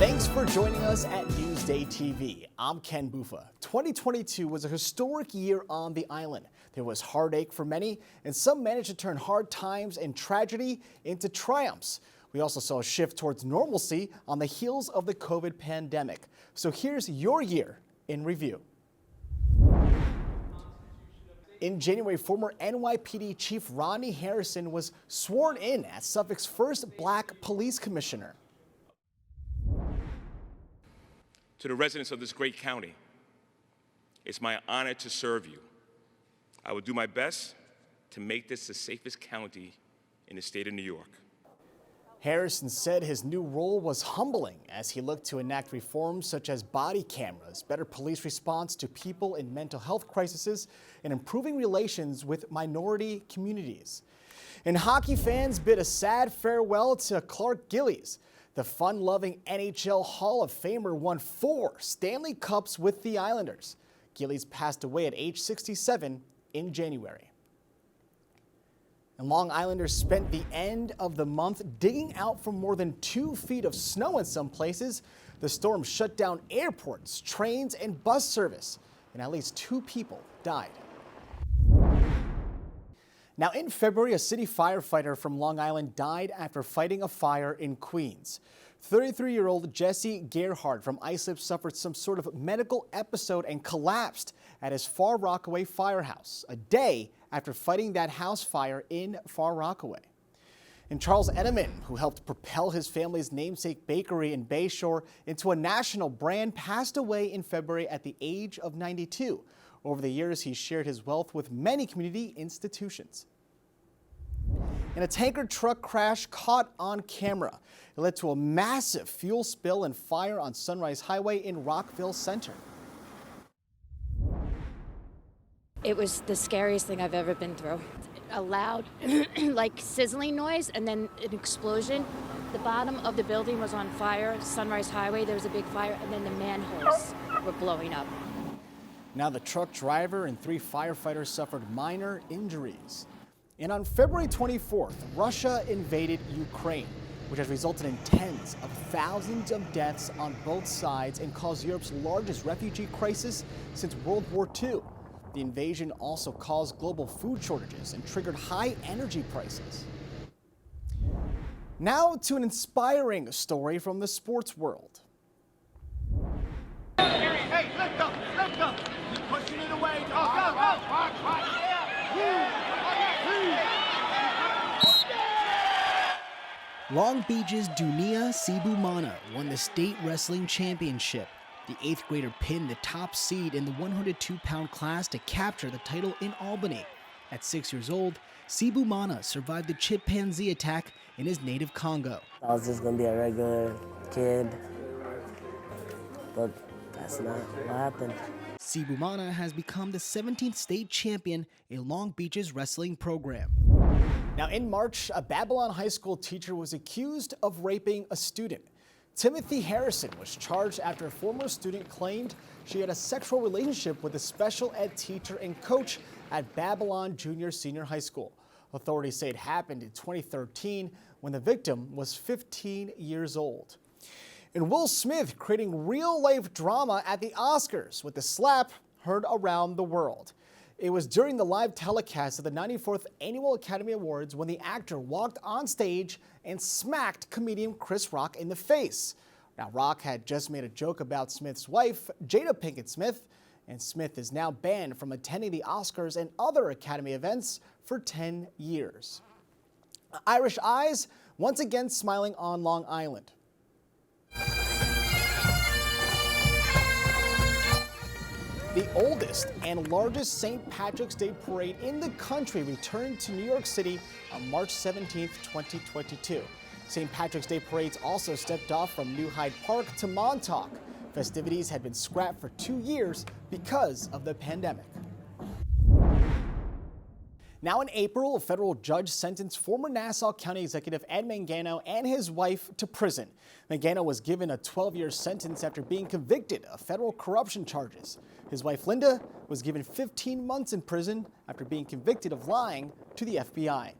Thanks for joining us at Newsday TV. I'm Ken Bufa. 2022 was a historic year on the island. There was heartache for many, and some managed to turn hard times and tragedy into triumphs. We also saw a shift towards normalcy on the heels of the COVID pandemic. So here's your year in review. In January, former NYPD Chief Rodney Harrison was sworn in as Suffolk's first black police commissioner. To the residents of this great county, it's my honor to serve you. I will do my best to make this the safest county in the state of New York. Harrison said his new role was humbling as he looked to enact reforms such as body cameras, better police response to people in mental health crises, and improving relations with minority communities. And hockey fans bid a sad farewell to Clark Gillies. The fun-loving NHL Hall of Famer won 4 Stanley Cups with the Islanders. Gillies passed away at age 67 in January. And Long Islanders spent the end of the month digging out from more than 2 feet of snow in some places. The storm shut down airports, trains, and bus service, and at least 2 people died. Now, in February, a city firefighter from Long Island died after fighting a fire in Queens. 33-year-old Jesse Gerhardt from Islip suffered some sort of medical episode and collapsed at his Far Rockaway firehouse a day after fighting that house fire in Far Rockaway. And Charles Edelman, who helped propel his family's namesake bakery in Bayshore into a national brand, passed away in February at the age of 92. Over the years, he shared his wealth with many community institutions. And a tanker truck crash caught on camera. It led to a massive fuel spill and fire on Sunrise Highway in Rockville Center. It was the scariest thing I've ever been through. A loud, like sizzling noise and then an explosion. The bottom of the building was on fire. Sunrise Highway, there was a big fire, and then the manholes were blowing up. Now the truck driver and 3 firefighters suffered minor injuries. And on February 24th, Russia invaded Ukraine, which has resulted in tens of thousands of deaths on both sides and caused Europe's largest refugee crisis since World War II. The invasion also caused global food shortages and triggered high energy prices. Now to an inspiring story from the sports world. Hey, lift up, lift up. Keep pushing it away. Go, go, go. Long Beach's Dunia Sibumana won the state wrestling championship. The 8th grader pinned the top seed in the 102-pound class to capture the title in Albany. At 6 years old, Sibumana survived the chimpanzee attack in his native Congo. I was just going to be a regular kid, but that's not what happened. Sibumana has become the 17th state champion in Long Beach's wrestling program. Now, in March, a Babylon High School teacher was accused of raping a student. Timothy Harrison was charged after a former student claimed she had a sexual relationship with a special ed teacher and coach at Babylon Junior-Senior High School. Authorities say it happened in 2013 when the victim was 15 years old. And Will Smith creating real-life drama at the Oscars with the slap heard around the world. It was during the live telecast of the 94th Annual Academy Awards when the actor walked on stage and smacked comedian Chris Rock in the face. Now, Rock had just made a joke about Smith's wife, Jada Pinkett Smith, and Smith is now banned from attending the Oscars and other Academy events for 10 years. Irish eyes once again smiling on Long Island. The oldest and largest St. Patrick's Day parade in the country returned to New York City on March 17, 2022. St. Patrick's Day parades also stepped off from New Hyde Park to Montauk. Festivities had been scrapped for 2 years because of the pandemic. Now in April, a federal judge sentenced former Nassau County Executive Ed Mangano and his wife to prison. Mangano was given a 12-year sentence after being convicted of federal corruption charges. His wife Linda was given 15 months in prison after being convicted of lying to the FBI.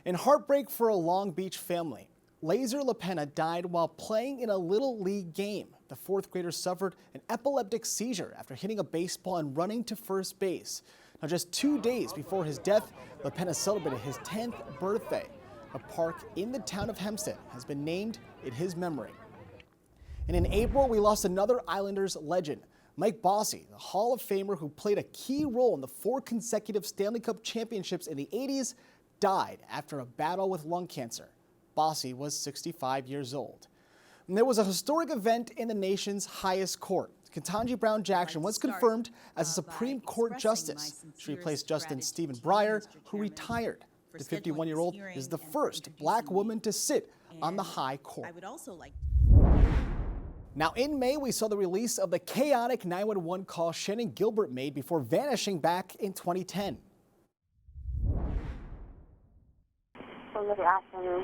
And heartbreak for a Long Beach family. Laser LaPena died while playing in a Little League game. The fourth grader suffered an epileptic seizure after hitting a baseball and running to first base. Now, just 2 days before his death, LaPena celebrated his 10th birthday. A park in the town of Hempstead has been named in his memory. And in April, we lost another Islanders legend. Mike Bossy, the Hall of Famer who played a key role in the 4 consecutive Stanley Cup championships in the 80s, died after a battle with lung cancer. Bossy was 65 years old. And there was a historic event in the nation's highest court. Ketanji Brown Jackson was confirmed as a Supreme Court justice. She replaced Justice Stephen Breyer, who retired. The 51-year-old is the first black woman to sit on the high court. Now, in May, we saw the release of the chaotic 911 call Shannon Gilbert made before vanishing back in 2010. Somebody asking me.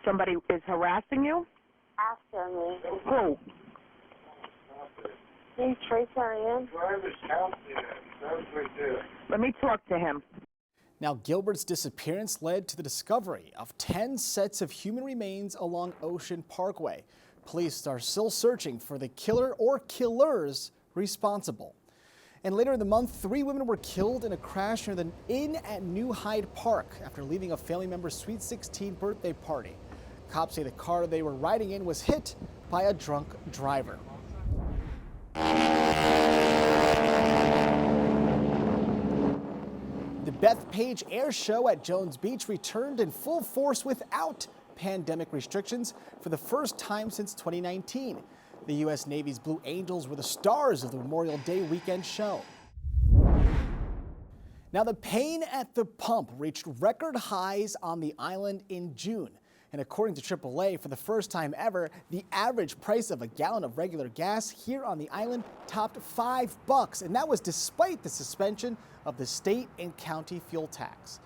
Somebody is harassing you? Asking me. Who? Hey, Trace Ariane. Let me talk to him. Now, Gilbert's disappearance led to the discovery of 10 sets of human remains along Ocean Parkway. Police are still searching for the killer or killers responsible. And later in the month, 3 women were killed in a crash near the inn at New Hyde Park after leaving a family member's Sweet 16 birthday party. Cops say the car they were riding in was hit by a drunk driver. The Bethpage Air Show at Jones Beach returned in full force without pandemic restrictions for the first time since 2019. The U.S. Navy's Blue Angels were the stars of the Memorial Day weekend show. Now, the pain at the pump reached record highs on the island in June. And according to AAA, for the first time ever, the average price of a gallon of regular gas here on the island topped $5, and that was despite the suspension of the state and county fuel tax.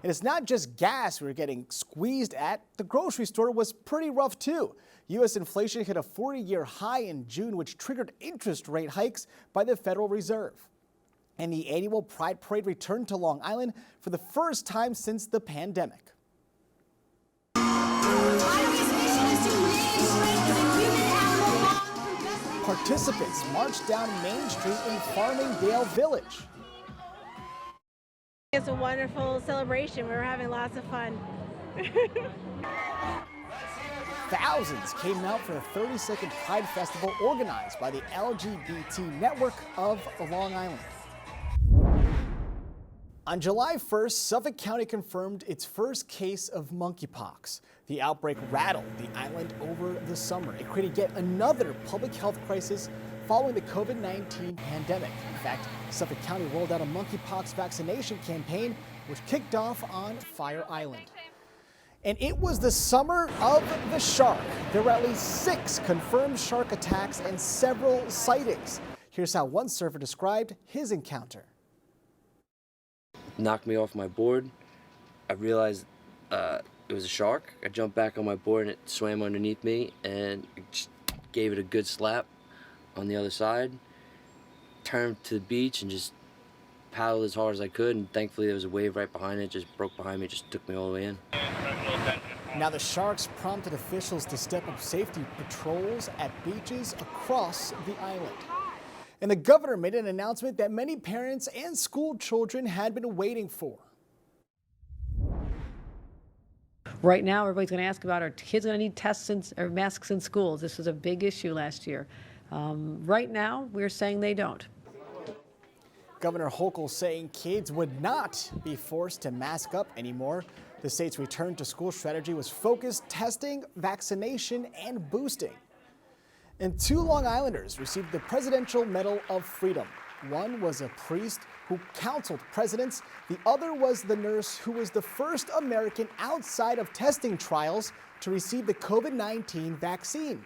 And it's not just gas we were getting squeezed at. The grocery store was pretty rough too. U.S. inflation hit a 40-year high in June, which triggered interest rate hikes by the Federal Reserve. And the annual Pride Parade returned to Long Island for the first time since the pandemic. Participants marched down Main Street in Farmingdale Village. It's a wonderful celebration. We were having lots of fun. Thousands came out for the 32nd Pride Festival organized by the LGBT network of Long Island. On July 1st, Suffolk County confirmed its first case of monkeypox. The outbreak rattled the island over the summer. It created yet another public health crisis following the COVID-19 pandemic. In fact, Suffolk County rolled out a monkeypox vaccination campaign, which kicked off on Fire Island. And it was the summer of the shark. There were at least 6 confirmed shark attacks and several sightings. Here's how one surfer described his encounter. Knocked me off my board. I realized it was a shark. I jumped back on my board and it swam underneath me and just gave it a good slap on the other side. Turned to the beach and just paddled as hard as I could, and thankfully there was a wave right behind it, just broke behind me, just took me all the way in. Now the sharks prompted officials to step up safety patrols at beaches across the island. And the governor made an announcement that many parents and school children had been waiting for. Right now, everybody's going to ask about, are kids going to need tests or masks in schools? This was a big issue last year. Right now, we're saying they don't. Governor Hochul saying kids would not be forced to mask up anymore. The state's return to school strategy was focused testing, vaccination, and boosting. And 2 Long Islanders received the Presidential Medal of Freedom. One was a priest who counseled presidents. The other was the nurse who was the first American outside of testing trials to receive the COVID-19 vaccine.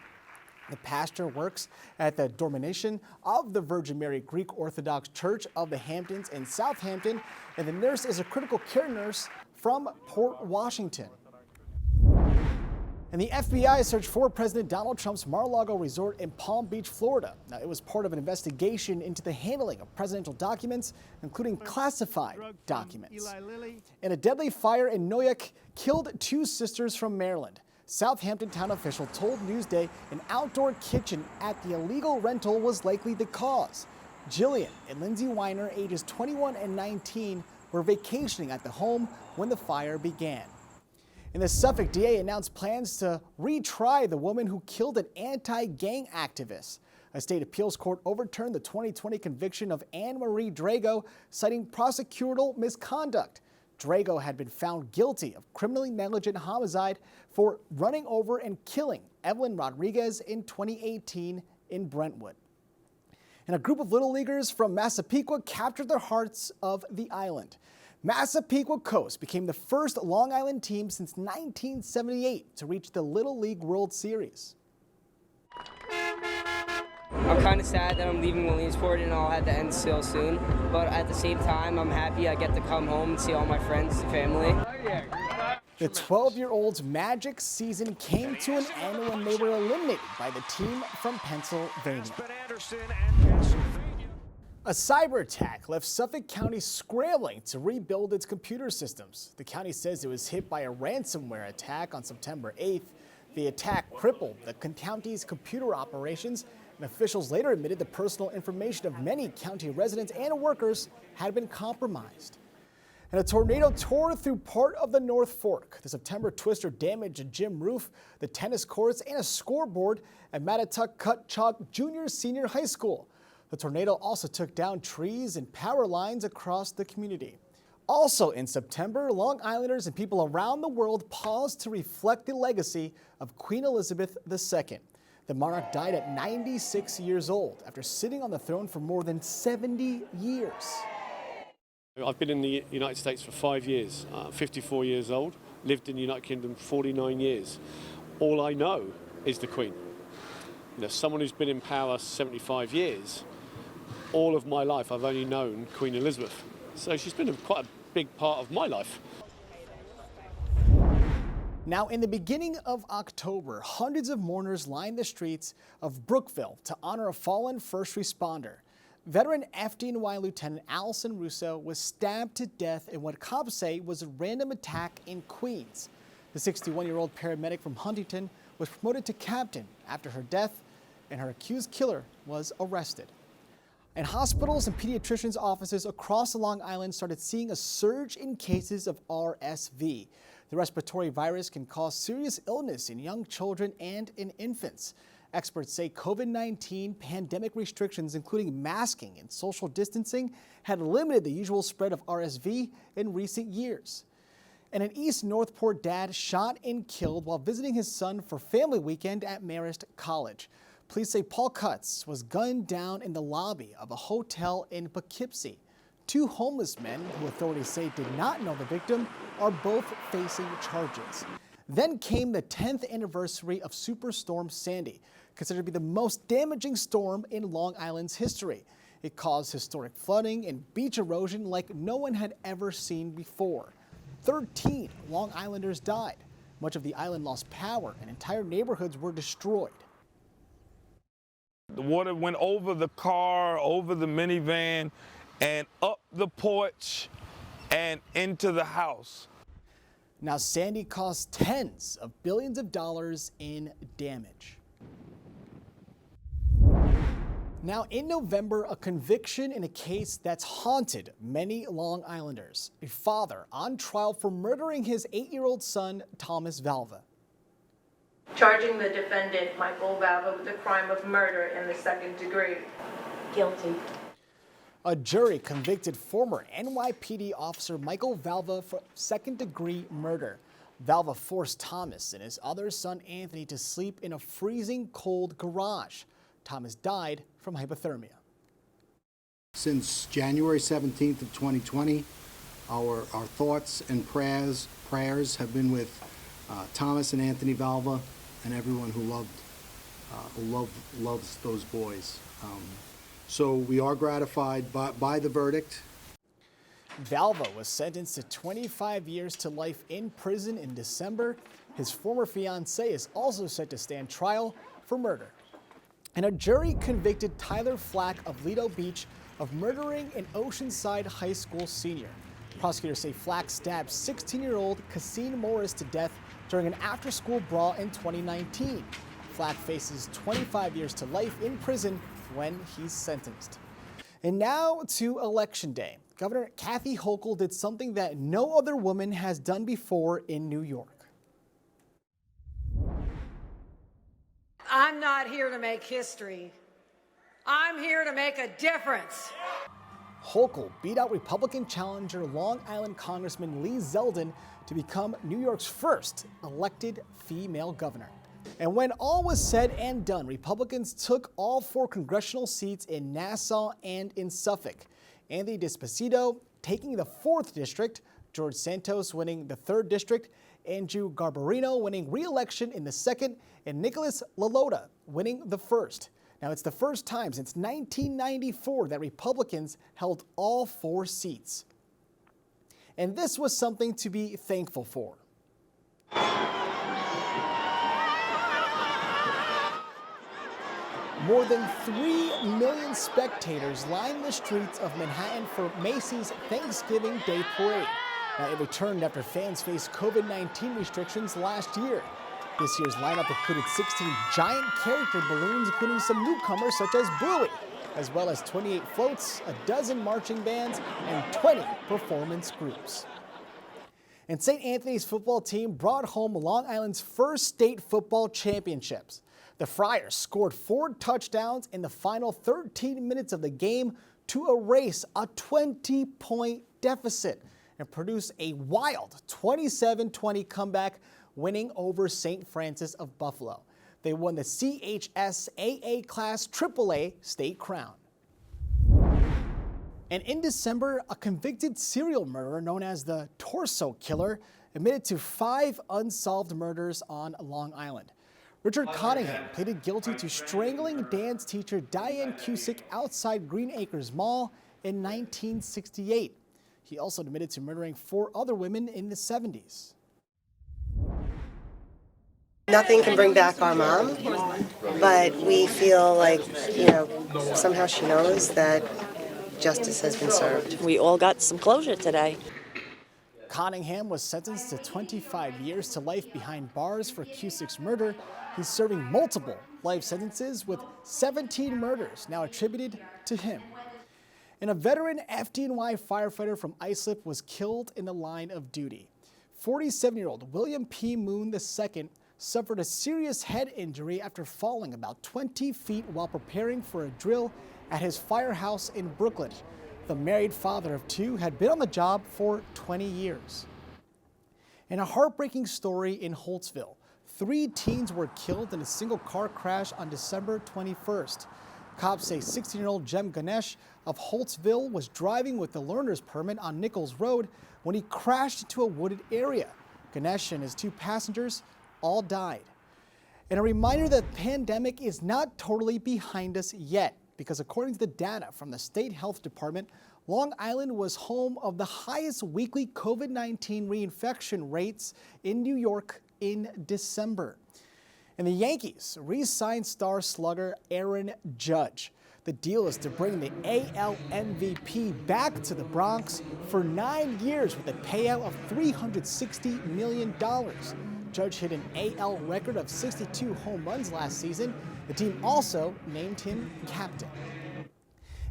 The pastor works at the Dormition of the Virgin Mary Greek Orthodox Church of the Hamptons in Southampton, and the nurse is a critical care nurse from Port Washington. And the FBI searched for President Donald Trump's Mar-a-Lago resort in Palm Beach, Florida. Now, it was part of an investigation into the handling of presidential documents, including classified documents. And a deadly fire in Noyak killed 2 sisters from Maryland. Southampton town official told Newsday an outdoor kitchen at the illegal rental was likely the cause. Jillian and Lindsay Weiner, ages 21 and 19, were vacationing at the home when the fire began. And the Suffolk DA announced plans to retry the woman who killed an anti-gang activist. A state appeals court overturned the 2020 conviction of Anne Marie Drago, citing prosecutorial misconduct. Drago had been found guilty of criminally negligent homicide for running over and killing Evelyn Rodriguez in 2018 in Brentwood. And a group of Little Leaguers from Massapequa captured the hearts of the island. Massapequa Coast became the first Long Island team since 1978 to reach the Little League World Series. I'm kind of sad that I'm leaving Williamsport and I'll have to end still soon, but at the same time, I'm happy I get to come home and see all my friends and family. The 12-year-olds' magic season came to an end when they were eliminated by the team from Pennsylvania. A cyber attack left Suffolk County scrambling to rebuild its computer systems. The county says it was hit by a ransomware attack on September 8th. The attack crippled the county's computer operations, and officials later admitted the personal information of many county residents and workers had been compromised. And a tornado tore through part of the North Fork. The September twister damaged a gym roof, the tennis courts, and a scoreboard at Mattatuck Junior-Senior High School. The tornado also took down trees and power lines across the community. Also in September, Long Islanders and people around the world paused to reflect the legacy of Queen Elizabeth II. The monarch died at 96 years old after sitting on the throne for more than 70 years. I've been in the United States for 5 years, 54 years old, lived in the United Kingdom 49 years. All I know is the Queen. You know, someone who's been in power 75 years, all of my life I've only known Queen Elizabeth. So she's been quite a big part of my life. Now, in the beginning of October, hundreds of mourners lined the streets of Brookville to honor a fallen first responder. Veteran FDNY Lieutenant Allison Russo was stabbed to death in what cops say was a random attack in Queens. The 61-year-old paramedic from Huntington was promoted to captain after her death, and her accused killer was arrested. And hospitals and pediatricians' offices across Long Island started seeing a surge in cases of RSV. The respiratory virus can cause serious illness in young children and in infants. Experts say COVID-19 pandemic restrictions, including masking and social distancing, had limited the usual spread of RSV in recent years. And an East Northport dad shot and killed while visiting his son for family weekend at Marist College. Police say Paul Cutts was gunned down in the lobby of a hotel in Poughkeepsie. 2 homeless men, who authorities say did not know the victim, are both facing charges. Then came the 10th anniversary of Superstorm Sandy, considered to be the most damaging storm in Long Island's history. It caused historic flooding and beach erosion like no one had ever seen before. 13 Long Islanders died. Much of the island lost power and entire neighborhoods were destroyed. The water went over the car, over the minivan, and up the porch and into the house. Now, Sandy caused tens of billions of dollars in damage. Now, in November, a conviction in a case that's haunted many Long Islanders. A father on trial for murdering his 8-year-old son, Thomas Valva. Charging the defendant, Michael Valva, with the crime of murder in the 2nd degree. Guilty. A jury convicted former NYPD officer Michael Valva for 2nd-degree murder. Valva forced Thomas and his other son Anthony to sleep in a freezing cold garage. Thomas died from hypothermia. Since January 17th of 2020, our thoughts and prayers have been with Thomas and Anthony Valva and everyone who loves those boys. So we are gratified by the verdict. Valva was sentenced to 25 years to life in prison in December. His former fiancée is also set to stand trial for murder. And a jury convicted Tyler Flack of Lido Beach of murdering an Oceanside High School senior. Prosecutors say Flack stabbed 16-year-old Cassine Morris to death during an after-school brawl in 2019. Flack faces 25 years to life in prison when he's sentenced. And now to Election Day. Governor Kathy Hochul did something that no other woman has done before in New York. I'm not here to make history. I'm here to make a difference. Hochul beat out Republican challenger Long Island Congressman Lee Zeldin to become New York's first elected female governor. And when all was said and done, Republicans took all 4 congressional seats in Nassau and in Suffolk. Anthony D'Esposito taking the 4th district, George Santos winning the 3rd district, Andrew Garbarino winning re-election in the 2nd, and Nicholas LaLota winning the 1st. Now, it's the first time since 1994 that Republicans held all 4 seats. And this was something to be thankful for. More than 3 million spectators lined the streets of Manhattan for Macy's Thanksgiving Day Parade. Now, it returned after fans faced COVID-19 restrictions last year. This year's lineup included 16 giant character balloons, including some newcomers such as Bluey, as well as 28 floats, a dozen marching bands, and 20 performance groups. And St. Anthony's football team brought home Long Island's first state football championships. The Friars scored 4 touchdowns in the final 13 minutes of the game to erase a 20-point deficit and produce a wild 27-20 comeback, winning over St. Francis of Buffalo. They won the CHSAA Class AAA state crown. And in December, a convicted serial murderer known as the Torso Killer admitted to 5 unsolved murders on Long Island. Richard Cottingham pleaded guilty to strangling dance teacher Diane Cusick outside Green Acres Mall in 1968. He also admitted to murdering 4 other women in the 70s. Nothing can bring back our mom, but we feel like, somehow she knows that justice has been served. We all got some closure today. Cottingham was sentenced to 25 years to life behind bars for Cusick's murder. He's serving multiple life sentences with 17 murders now attributed to him. And a veteran FDNY firefighter from Islip was killed in the line of duty. 47-year-old William P. Moon II suffered a serious head injury after falling about 20 feet while preparing for a drill at his firehouse in Brooklyn. The married father of 2 had been on the job for 20 years. In a heartbreaking story in Holtsville, 3 teens were killed in a single car crash on December 21st. Cops say 16-year-old Jem Ganesh of Holtsville was driving with a learner's permit on Nichols Road when he crashed into a wooded area. Ganesh and his 2 passengers all died. And a reminder that the pandemic is not totally behind us yet, because according to the data from the State Health Department, Long Island was home of the highest weekly COVID-19 reinfection rates in New York in December. And the Yankees re-signed star slugger Aaron Judge. The deal is to bring the AL MVP back to the Bronx for 9 years with a payout of $360 million. Judge hit an AL record of 62 home runs last season. The team also named him captain.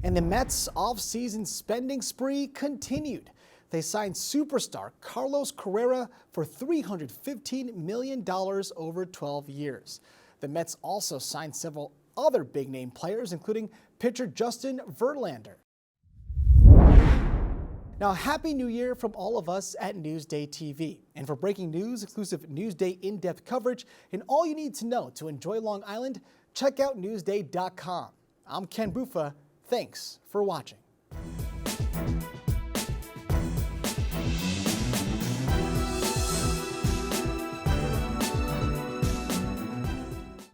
And the Mets' off-season spending spree continued. They signed superstar Carlos Correa for $315 million over 12 years. The Mets also signed several other big-name players, including pitcher Justin Verlander. Now, Happy New Year from all of us at Newsday TV. And for breaking news, exclusive Newsday in-depth coverage, and all you need to know to enjoy Long Island, check out Newsday.com. I'm Ken Bufa. Thanks for watching.